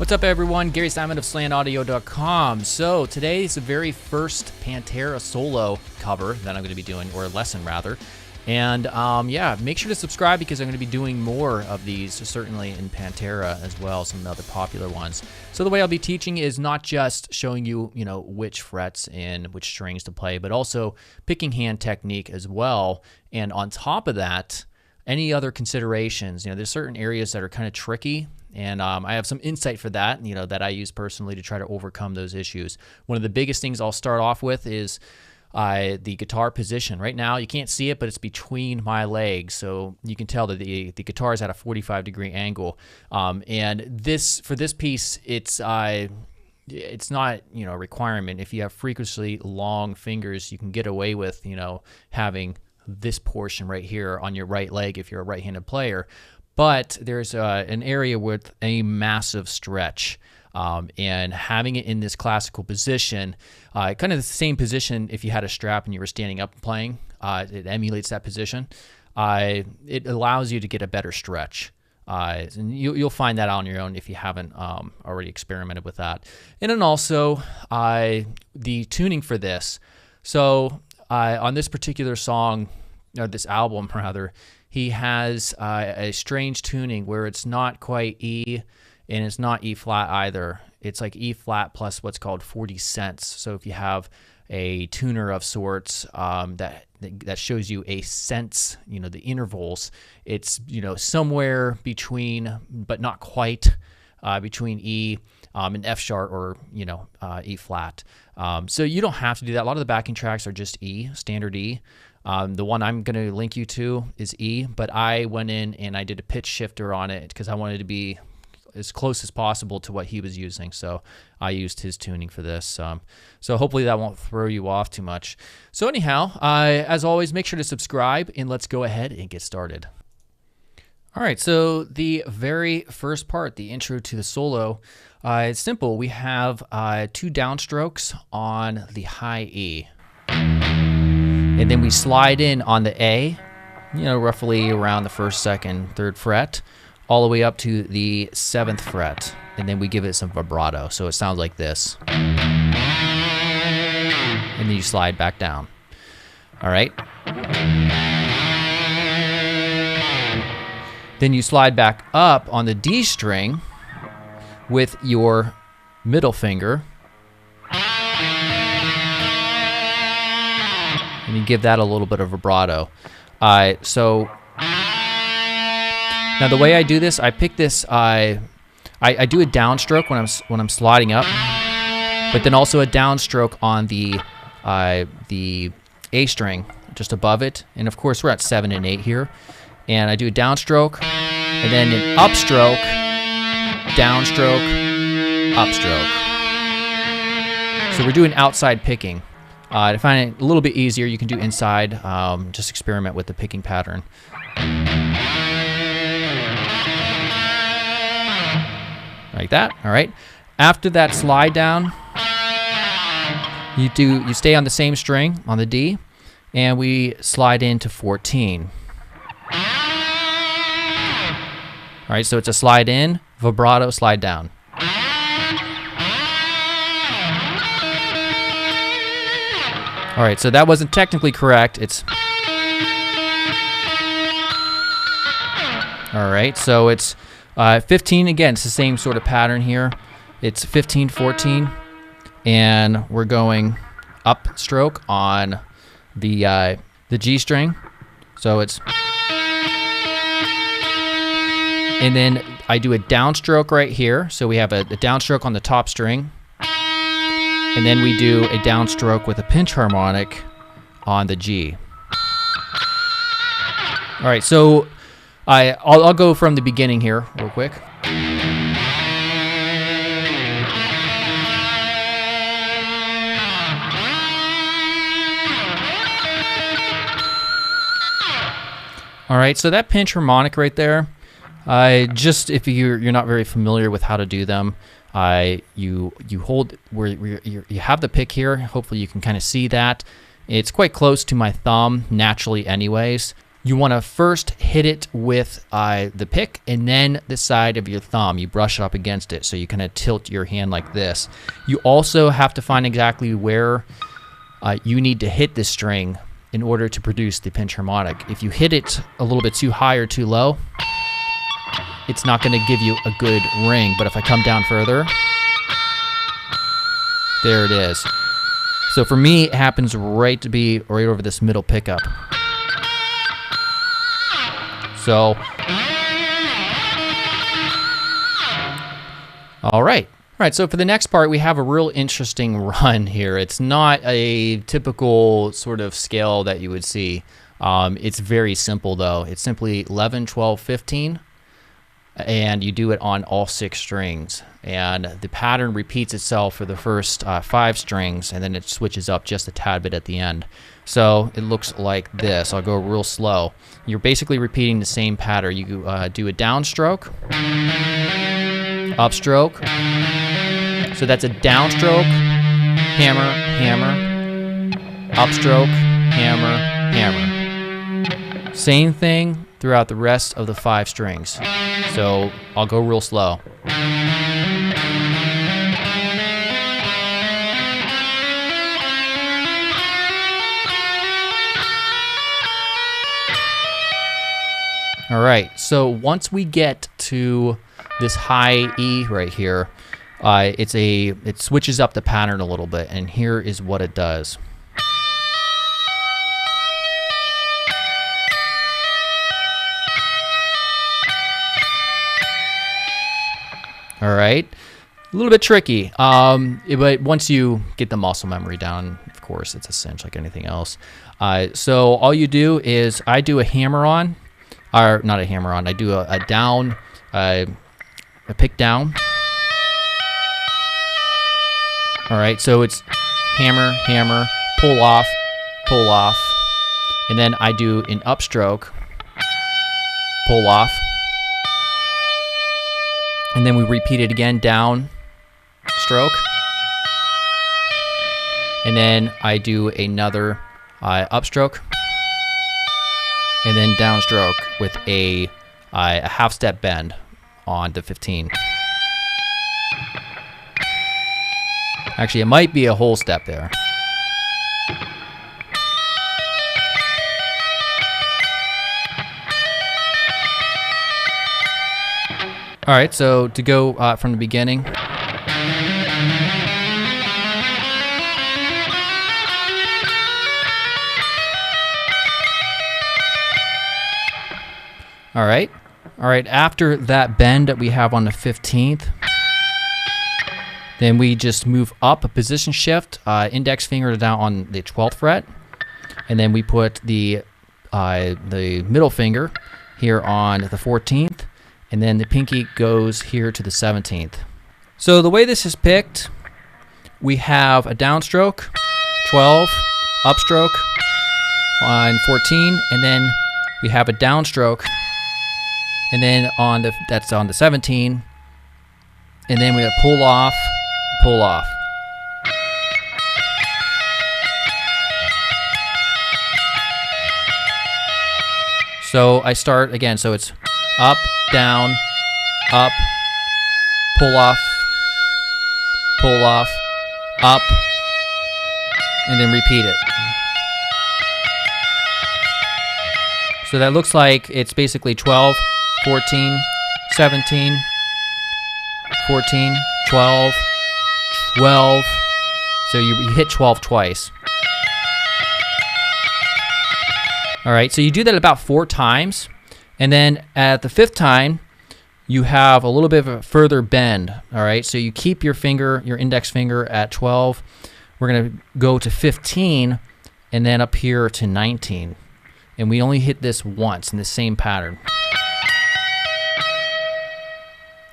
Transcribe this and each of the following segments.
What's up, everyone? Gary Simon of SlantAudio.com. So today is the very first Pantera solo cover that I'm going to be doing, or lesson rather. And yeah, make sure to subscribe because I'm going to be doing more of these, certainly in Pantera as well, some of the other popular ones. So the way I'll be teaching is not just showing you, which frets and which strings to play, but also picking hand technique as well. And on top of that, any other considerations. There's certain areas that are kind of tricky, and I have some insight for that, that I use personally to try to overcome those issues. One of the biggest things I'll start off with is the guitar position. Right now, you can't see it, but it's between my legs, so you can tell that the guitar is at a 45-degree angle. And for this piece, it's not a requirement. If you have freakishly long fingers, you can get away with having this portion right here on your right leg if you're a right-handed player. But there's an area with a massive stretch, and having it in this classical position, kind of the same position if you had a strap and you were standing up and playing, it emulates that position. It allows you to get a better stretch. And you'll find that out on your own if you haven't already experimented with that. And then also the tuning for this. So on this particular song, or this album rather, he has a strange tuning where it's not quite E and it's not E flat either. It's like E flat plus what's called 40 cents. So if you have a tuner of sorts that shows you a sense, the intervals, it's somewhere between, but not quite, between E and F sharp or E flat. So you don't have to do that. A lot of the backing tracks are just E, standard E. The one I'm going to link you to is E, but I went in and I did a pitch shifter on it because I wanted to be as close as possible to what he was using. So I used his tuning for this. So hopefully that won't throw you off too much. So anyhow, as always, make sure to subscribe and let's go ahead and get started. All right, so the very first part, the intro to the solo, it's simple. We have 2 downstrokes on the high E. And then we slide in on the A, roughly around the 1st, 2nd, 3rd fret, all the way up to the 7th fret. And then we give it some vibrato, so it sounds like this. And then you slide back down. All right? Then you slide back up on the D string with your middle finger. And you give that a little bit of vibrato. So now the way I do this, I pick this. I do a downstroke when I'm sliding up, but then also a downstroke on the A string just above it. And of course we're at 7 and 8 here. And I do a downstroke, and then an upstroke, downstroke, upstroke. So we're doing outside picking. To find it a little bit easier, you can do inside. Just experiment with the picking pattern. Like that. All right. After that slide down, you stay on the same string on the D, and we slide into 14. All right. So it's a slide in, vibrato, slide down. All right, so that wasn't technically correct. All right, so it's 15 again. It's the same sort of pattern here. It's 15, 14, and we're going upstroke on the G string. So it's, and then I do a downstroke right here. So we have a downstroke on the top string. And then we do a downstroke with a pinch harmonic on the G. All right, so I'll go from the beginning here real quick. All right, so that pinch harmonic right there, just if you're not very familiar with how to do them, you hold where you have the pick here. Hopefully you can kind of see that. It's quite close to my thumb naturally anyways. you want to first hit it with the pick and then the side of your thumb. You brush up against it, so you kind of tilt your hand like this. You also have to find exactly where you need to hit this string in order to produce the pinch harmonic. If you hit it a little bit too high or too low, it's not going to give you a good ring. But if I come down further, there it is. So for me, it happens right over this middle pickup. So, all right. All right, so for the next part, we have a real interesting run here. It's not a typical sort of scale that you would see. It's very simple, though. It's simply 11, 12, 15, and you do it on all 6 strings. And the pattern repeats itself for the first 5 strings, and then it switches up just a tad bit at the end. So it looks like this. I'll go real slow. You're basically repeating the same pattern. You do a downstroke, upstroke. So that's a downstroke, hammer, hammer, upstroke, hammer, hammer. Same thing throughout the rest of the 5 strings. So I'll go real slow. All right, so once we get to this high E right here, it switches up the pattern a little bit, and here is what it does. All right, a little bit tricky, but once you get the muscle memory down, of course, it's a cinch like anything else. So all you do is I do a hammer-on. Or not a hammer-on, I do a down, a pick down. All right, so it's hammer, hammer, pull off, and then I do an upstroke, pull off, and then we repeat it again, down, stroke, and then I do another upstroke, and then downstroke with a half-step bend on the 15. Actually, it might be a whole step there. All right, so to go from the beginning. All right, after that bend that we have on the 15th, then we just move up a position shift, index finger down on the 12th fret, and then we put the middle finger here on the 14th, and then the pinky goes here to the 17th. So the way this is picked, we have a downstroke, 12, upstroke on 14, and then we have a downstroke, and then that's on the 17, and then we have pull off, pull off. So I start again, so it's up, down, up, pull off, up, and then repeat it. So that looks like it's basically 12, 14, 17, 14, 12, 12. So you hit 12 twice. All right, so you do that about 4 times. And then at the 5th time, you have a little bit of a further bend. All right, so you keep your finger, your index finger at 12. We're going to go to 15 and then up here to 19. And we only hit this once in the same pattern.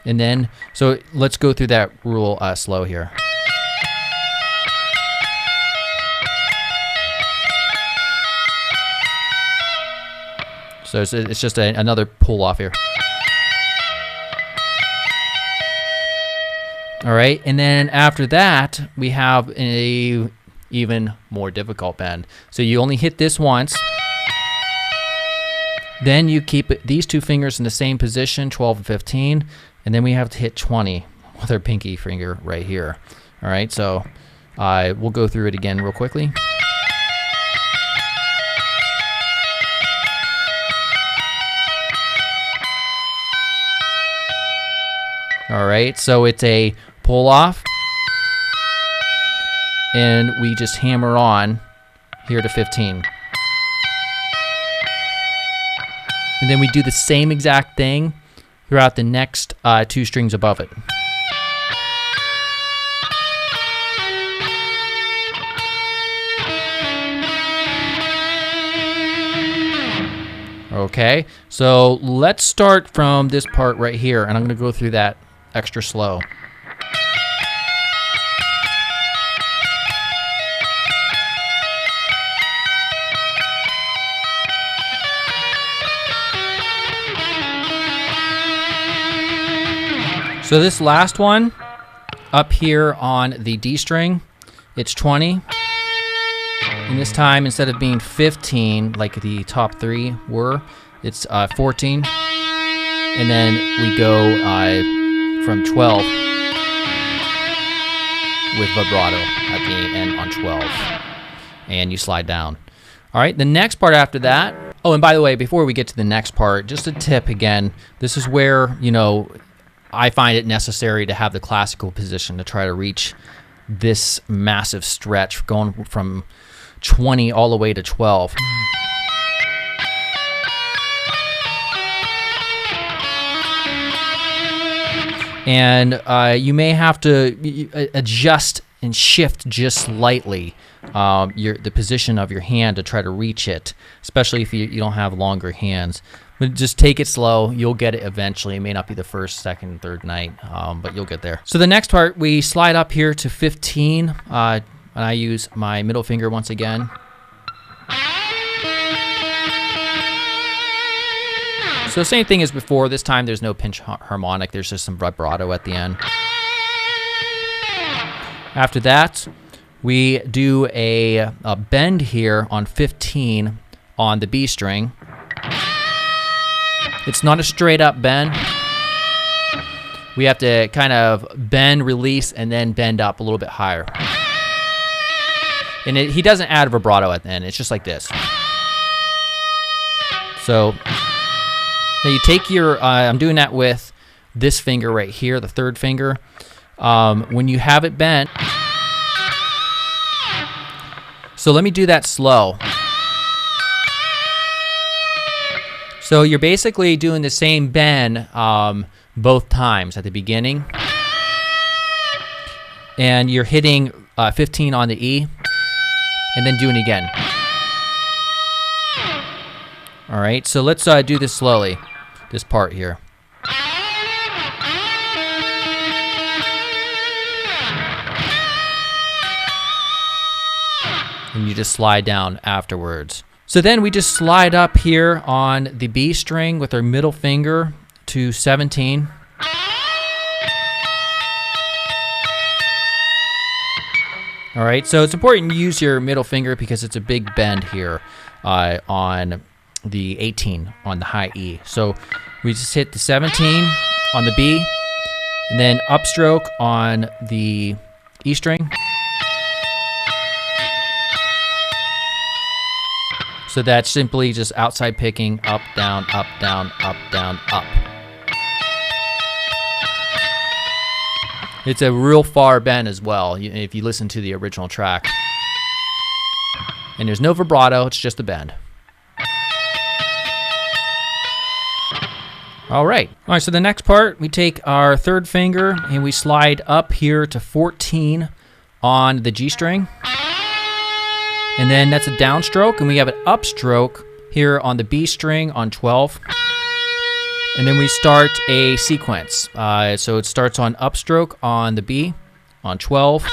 And then, so let's go through that rule slow here. So it's just another pull off here. All right, and then after that, we have a even more difficult bend. So you only hit this once, Then you keep these two fingers in the same position, 12 and 15, and then we have to hit 20 with our pinky finger right here. All right, so we'll go through it again real quickly. All right, so it's a pull off, and we just hammer on here to 15. And then we do the same exact thing throughout the next two strings above it. Okay, so let's start from this part right here, and I'm going to go through that extra slow. So this last one up here on the D string, it's 20. And this time, instead of being 15 like the top three were, it's 14. And then we go from 12 with vibrato at the end on 12. And you slide down. All right, the next part after that. Oh, and by the way, before we get to the next part, just a tip again. This is where, you know, I find it necessary to have the classical position to try to reach this massive stretch going from 20 all the way to 12. And you may have to adjust and shift just slightly the position of your hand to try to reach it, especially if you don't have longer hands. But just take it slow. You'll get it eventually. It may not be the first, second, third night, but you'll get there. So the next part, we slide up here to 15, and I use my middle finger once again. So same thing as before. This time there's no pinch harmonic. There's just some vibrato at the end. After that, we do a bend here on 15 on the B string. It's not a straight up bend. We have to kind of bend, release, and then bend up a little bit higher. And he doesn't add vibrato at the end. It's just like this. So now you take your, I'm doing that with this finger right here, the third finger. When you have it bent, so let me do that slow. So you're basically doing the same bend both times at the beginning. And you're hitting 15 on the E, and then doing it again. All right, so let's do this slowly, this part here. And you just slide down afterwards. So then we just slide up here on the B string with our middle finger to 17. All right, so it's important to use your middle finger because it's a big bend here on the 18 on the high E. So we just hit the 17 on the B, and then upstroke on the E string. So that's simply just outside picking, up, down, up, down, up, down, up. It's a real far bend as well, if you listen to the original track. And there's no vibrato, it's just a bend. All right, so the next part, we take our third finger and we slide up here to 14 on the G string. And then that's a downstroke, and we have an upstroke here on the B string on 12. And then we start a sequence. So it starts on upstroke on the B on 12.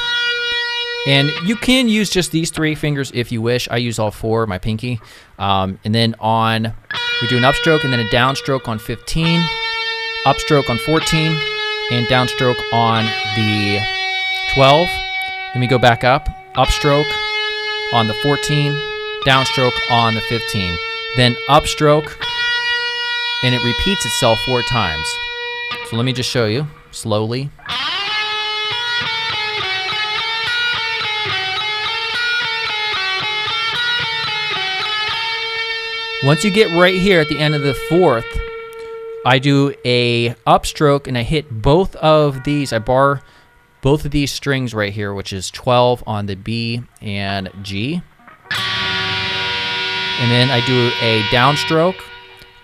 And you can use just these three fingers if you wish. I use all four, my pinky. And then we do an upstroke and then a downstroke on 15, upstroke on 14, and downstroke on the 12. Then we go back up, upstroke on the 14, downstroke on the 15. Then upstroke and it repeats itself 4 times. So let me just show you slowly. Once you get right here at the end of the 4th, I do a upstroke and I hit both of these. I bar both of these strings right here, which is 12 on the B and G. And then I do a downstroke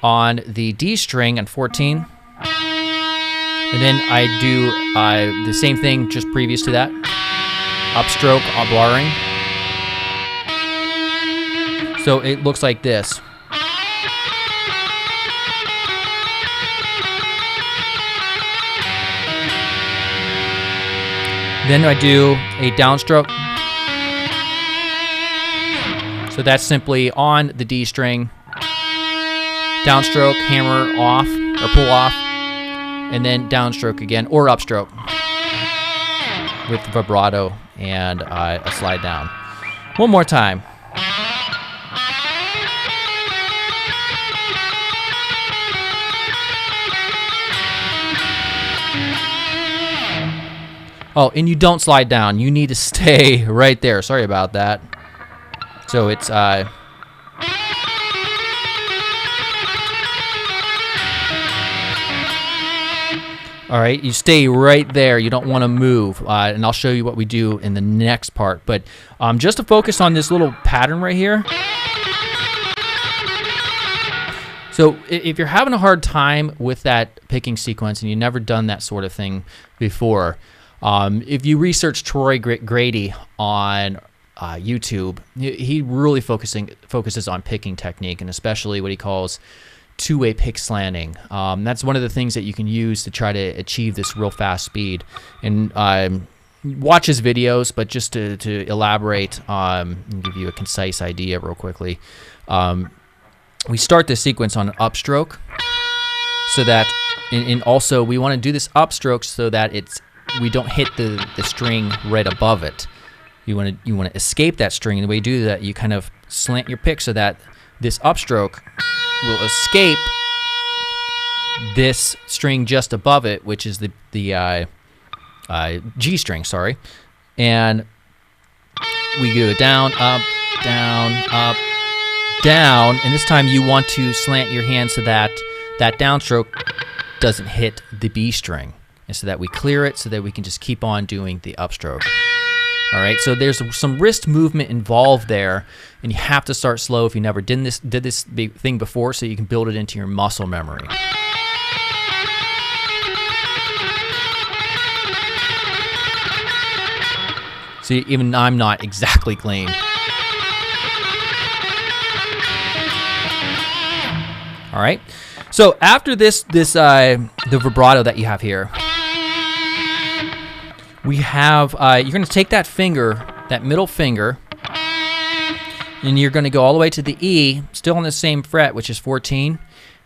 on the D string on 14. And then I do the same thing just previous to that. Upstroke on barring. So it looks like this. Then I do a downstroke. So that's simply on the D string, downstroke, hammer off, or pull off, and then downstroke again, or upstroke with vibrato and a slide down. One more time. Oh, and you don't slide down. You need to stay right there. Sorry about that. So it's all right, you stay right there. You don't want to move. And I'll show you what we do in the next part. But just to focus on this little pattern right here. So if you're having a hard time with that picking sequence and you've never done that sort of thing before, if you research Troy Grady on YouTube, he really focuses on picking technique, and especially what he calls two-way pick slanting. That's one of the things that you can use to try to achieve this real fast speed. And watch his videos, but just to elaborate and give you a concise idea real quickly, we start the sequence on an upstroke, so that, and also we want to do this upstroke so that we don't hit the string right above it. You want to escape that string, and the way you do that, you kind of slant your pick so that this upstroke will escape this string just above it, which is the G string, sorry. And we go down, up, down, and this time you want to slant your hand so that that downstroke doesn't hit the B string, and so that we clear it so that we can just keep on doing the upstroke. All right, so there's some wrist movement involved there, and you have to start slow if you never did this thing before, so you can build it into your muscle memory. See, even I'm not exactly clean. All right, so after the vibrato that you have here, we have, you're going to take that finger, that middle finger, and you're going to go all the way to the E, still on the same fret, which is 14,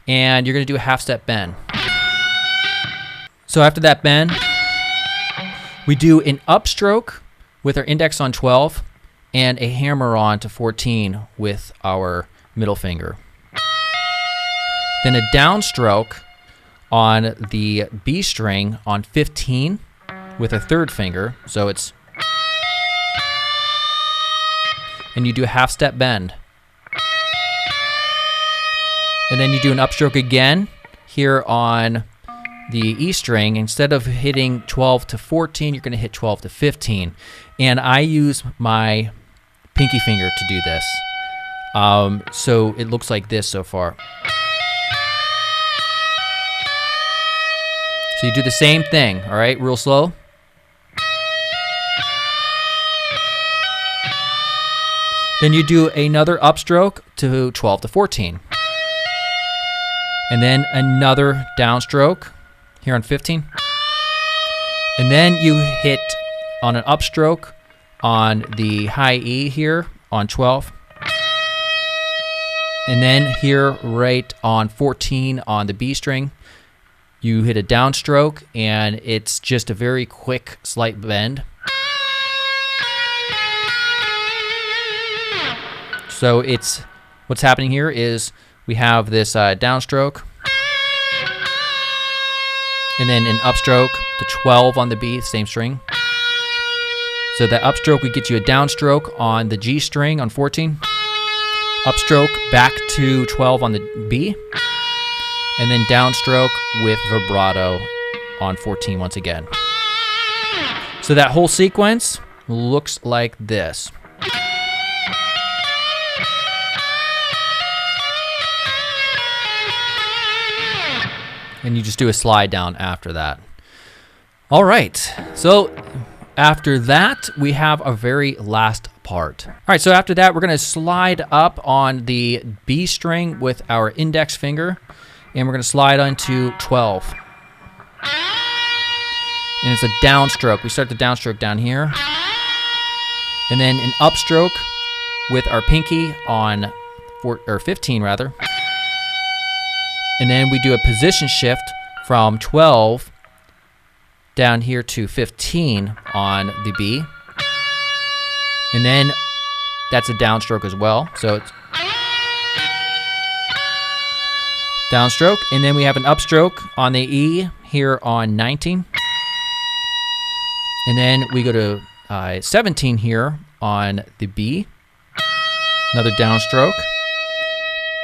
and you're going to do a half step bend. So after that bend, we do an upstroke with our index on 12 and a hammer on to 14 with our middle finger. Then a downstroke on the B string on 15 with a third finger, so it's, and you do a half step bend. And then you do an upstroke again here on the E string. Instead of hitting 12 to 14, you're going to hit 12 to 15. And I use my pinky finger to do this. So it looks like this so far. So you do the same thing, all right, real slow. Then you do another upstroke to 12 to 14. And then another downstroke here on 15. And then you hit on an upstroke on the high E here on 12. And then here right on 14 on the B string, you hit a downstroke, and it's just a very quick slight bend. So it's, what's happening here is we have this downstroke, and then an upstroke to 12 on the B, same string. So that upstroke would get you a downstroke on the G string on 14, upstroke back to 12 on the B, and then downstroke with vibrato on 14 once again. So that whole sequence looks like this. And you just do a slide down after that. All right, so after that, we have a very last part. All right, so after that, we're gonna slide up on the B string with our index finger, and we're gonna slide onto 12. And it's a downstroke. We start the downstroke down here. And then an upstroke with our pinky on 15 rather. And then we do a position shift from 12 down here to 15 on the B. And then that's a downstroke as well. So it's downstroke. And then we have an upstroke on the E here on 19. And then we go to 17 here on the B. Another downstroke.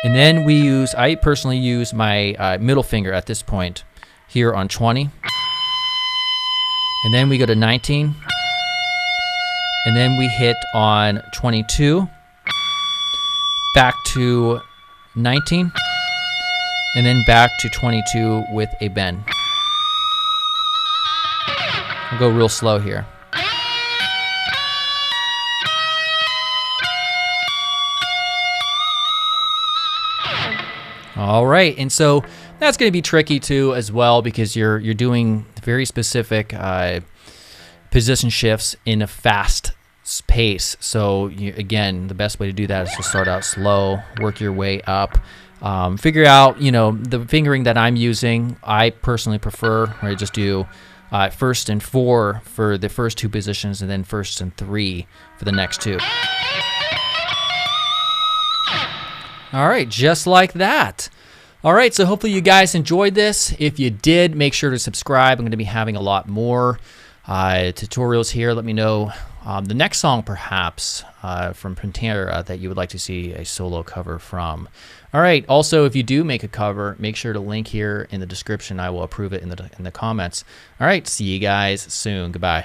And then I personally use my middle finger at this point here on 20. And then we go to 19. And then we hit on 22. Back to 19. And then back to 22 with a bend. I'll go real slow here. All right, and so that's going to be tricky too as well because you're doing very specific position shifts in a fast pace. So again, the best way to do that is to start out slow, work your way up. Figure out, the fingering that I'm using. I personally prefer where I just do first and 4 for the first 2 positions, and then first and 3 for the next 2. All right, just like that. All right, so hopefully you guys enjoyed this. If you did, make sure to subscribe. I'm going to be having a lot more tutorials here. Let me know the next song, perhaps, from Pantera that you would like to see a solo cover from. All right, also, if you do make a cover, make sure to link here in the description. I will approve it in the comments. All right, see you guys soon. Goodbye.